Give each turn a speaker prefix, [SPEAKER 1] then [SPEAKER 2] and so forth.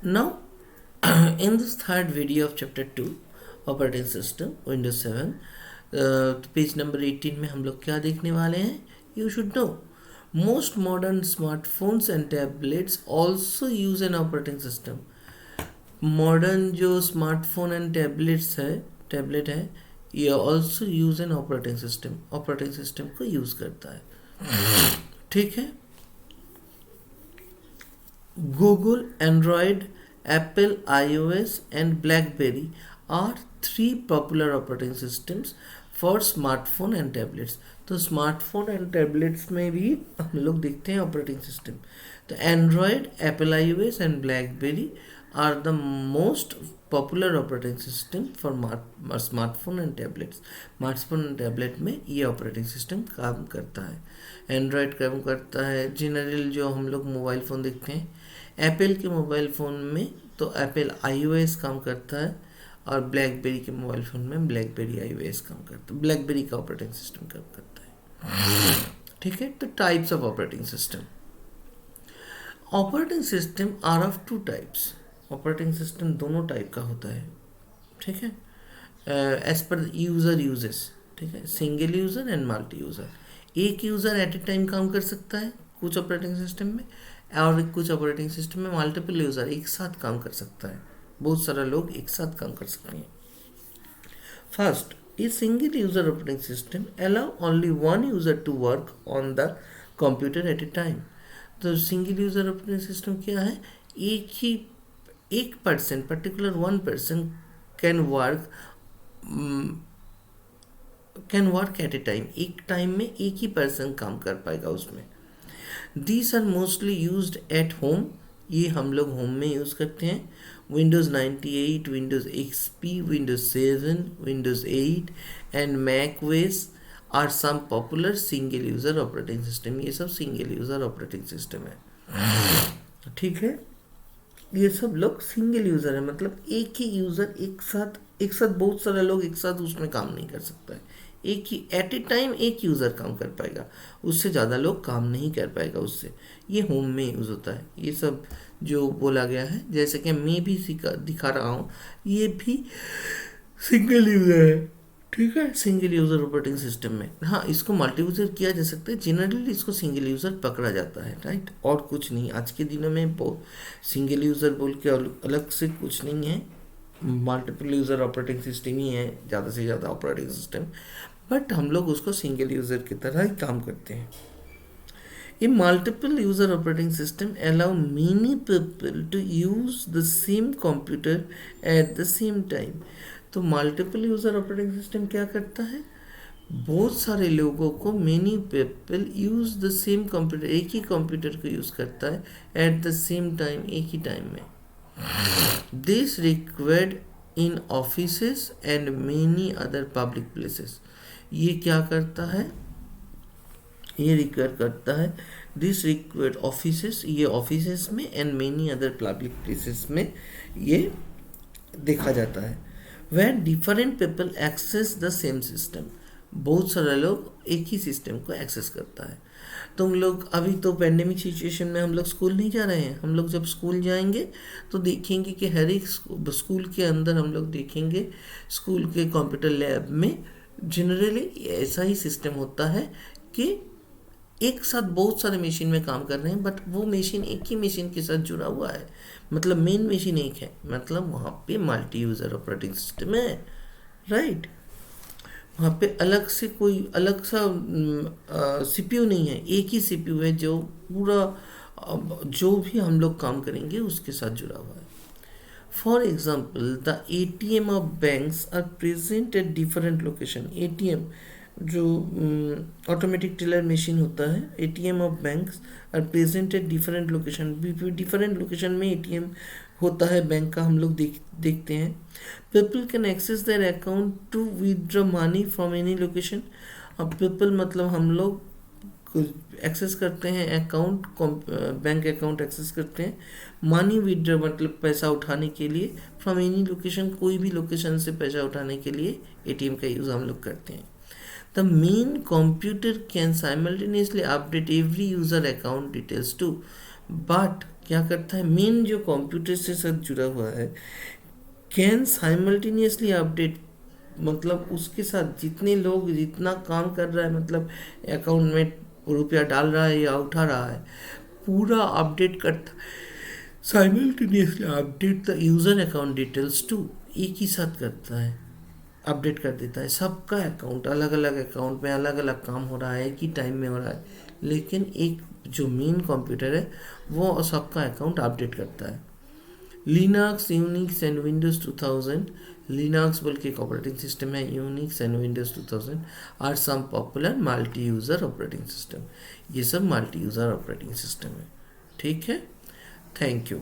[SPEAKER 1] Now, in this third video of chapter 2 operating system Windows 7 page number 18 में हम लोग क्या देखने वाले हैं. You should know most modern smartphones and tablets also use an operating system. Modern जो smartphone and tablet है ये also use an operating system को यूज करता है. ठीक है. Google, Android, Apple, iOS and BlackBerry are three popular operating systems for smartphone and tablets. तो smartphone and tablets में भी हम लोग देखते हैं ऑपरेटिंग सिस्टम. तो Android, Apple iOS and BlackBerry are the most popular operating system for smartphone and tablets. Smartphone and tablet में ये ऑपरेटिंग सिस्टम काम करता है. एंड्रॉयड काम करता है जनरल जो हम लोग मोबाइल फ़ोन देखते हैं. एप्पल के मोबाइल फ़ोन में तो एप्पल iOS काम करता है और ब्लैकबेरी के मोबाइल फ़ोन में ब्लैकबेरी iOS काम करता है. ब्लैकबेरी का ऑपरेटिंग सिस्टम काम करता है. ठीक है. तो types of operating system. Operating system are of two types. Operating system दोनों टाइप का होता है. ठीक है. As per user uses. ठीक है. Single user and multi user. एक यूज़र एट ए टाइम काम कर सकता है कुछ ऑपरेटिंग सिस्टम में, और कुछ ऑपरेटिंग सिस्टम में मल्टीपल यूज़र एक साथ काम कर सकता है. बहुत सारे लोग एक साथ काम कर सकते हैं. First, a single user operating system allow only one user to work on the computer at a time. तो सिंगल यूज़र ऑपरेटिंग सिस्टम क्या है? एक person, particular one person can work at a time. एक time में एक ही person काम कर पाएगा उसमें. These are mostly used at home. ये हम लोग होम में यूज़ करते हैं. Windows 98, Windows XP, Windows 7, Windows 8 and Mac OS are some popular single user operating system. ये सब सिंगल यूज़र ऑपरेटिंग सिस्टम है. ठीक है. ये सब लोग सिंगल यूज़र है, मतलब एक ही यूज़र एक साथ बहुत सारे लोग एक साथ उसमें काम नहीं कर सकता है. एक ही एट ए टाइम एक यूज़र काम कर पाएगा, उससे ज़्यादा लोग काम नहीं कर पाएगा उससे. ये होम में यूज़ होता है. ये सब जो बोला गया है, जैसे कि मैं भी दिखा रहा हूँ, ये भी सिंगल यूज़र है. ठीक है. सिंगल यूज़र ऑपरेटिंग सिस्टम में. हाँ, इसको मल्टी यूज़र किया जा सकता है. जनरली इसको सिंगल यूज़र पकड़ा जाता है. राइट. और कुछ नहीं. आज के दिनों में सिंगल यूज़र बोल के अलग से कुछ नहीं है. मल्टीपल यूज़र ऑपरेटिंग सिस्टम ही है ज़्यादा से ज़्यादा ऑपरेटिंग सिस्टम. बट हम लोग उसको सिंगल यूज़र की तरह ही काम करते हैं. A multiple user operating system allow many people to use the same computer at the same time. तो मल्टीपल यूज़र ऑपरेटिंग सिस्टम क्या करता है? बहुत सारे लोगों को, many people use the same computer, एक ही कंप्यूटर को यूज़ करता है एट द सेम टाइम, एक ही टाइम में. This required in offices and many other public places. ये क्या करता है? ये रिक्वायर करता है. दिस रिक्वायर्ड ऑफिसेस, ये ऑफिसेस में and many other public places में ये देखा जाता है. Where different people access the same system. बहुत सारे लोग एक ही सिस्टम को एक्सेस करता है. तुम लोग अभी तो पेंडेमिक सिचुएशन में हम लोग स्कूल नहीं जा रहे हैं. हम लोग जब स्कूल जाएंगे तो देखेंगे कि हर एक स्कूल के अंदर हम लोग देखेंगे स्कूल के कंप्यूटर लैब में जनरली ऐसा ही सिस्टम होता है कि एक साथ बहुत सारे मशीन में काम कर रहे हैं, बट वो मशीन एक ही मशीन के साथ जुड़ा हुआ है. मतलब मेन मशीन एक है, मतलब वहाँ पे मल्टी यूज़र ऑपरेटिंग सिस्टम है. राइट. वहाँ पे अलग से कोई अलग सा CPU नहीं है. एक ही CPU है जो पूरा जो भी हम लोग काम करेंगे उसके साथ जुड़ा हुआ है. For example, the ATM of banks are present at different location. ATM जो ऑटोमेटिक टेलर मशीन होता है, ATM of banks are present at different location. Different location में ATM होता है बैंक का, हम लोग देखते हैं. People can access their account to withdraw money from any location. अब पीपल मतलब हम लोग एक्सेस करते हैं अकाउंट, बैंक अकाउंट एक्सेस करते हैं. मनी विदड्रॉ मतलब पैसा उठाने के लिए, फ्रॉम एनी लोकेशन, कोई भी लोकेशन से पैसा उठाने के लिए ATM का यूज़ हम लोग करते हैं. The main computer can simultaneously update every user account details too, but क्या करता है, मेन जो कंप्यूटर से साथ जुड़ा हुआ है कैन साइमल्टेनियसली अपडेट, मतलब उसके साथ जितने लोग जितना काम कर रहा है, मतलब अकाउंट में रुपया डाल रहा है या उठा रहा है, पूरा अपडेट करता, simultaneously update the user account details to, एक ही साथ करता है, अपडेट कर देता है सबका अकाउंट, अलग अलग अकाउंट में अलग अलग काम हो रहा है, एक ही टाइम में हो रहा है, लेकिन एक जो मेन कंप्यूटर है वो सबका अकाउंट अपडेट करता है। Linux, Unix and Windows 2000, Linux बल्कि एक ऑपरेटिंग सिस्टम है, Unix and Windows 2000 are some popular multi user operating system, ये सब मल्टी यूज़र ऑपरेटिंग सिस्टम है। ठीक है, थैंक यू।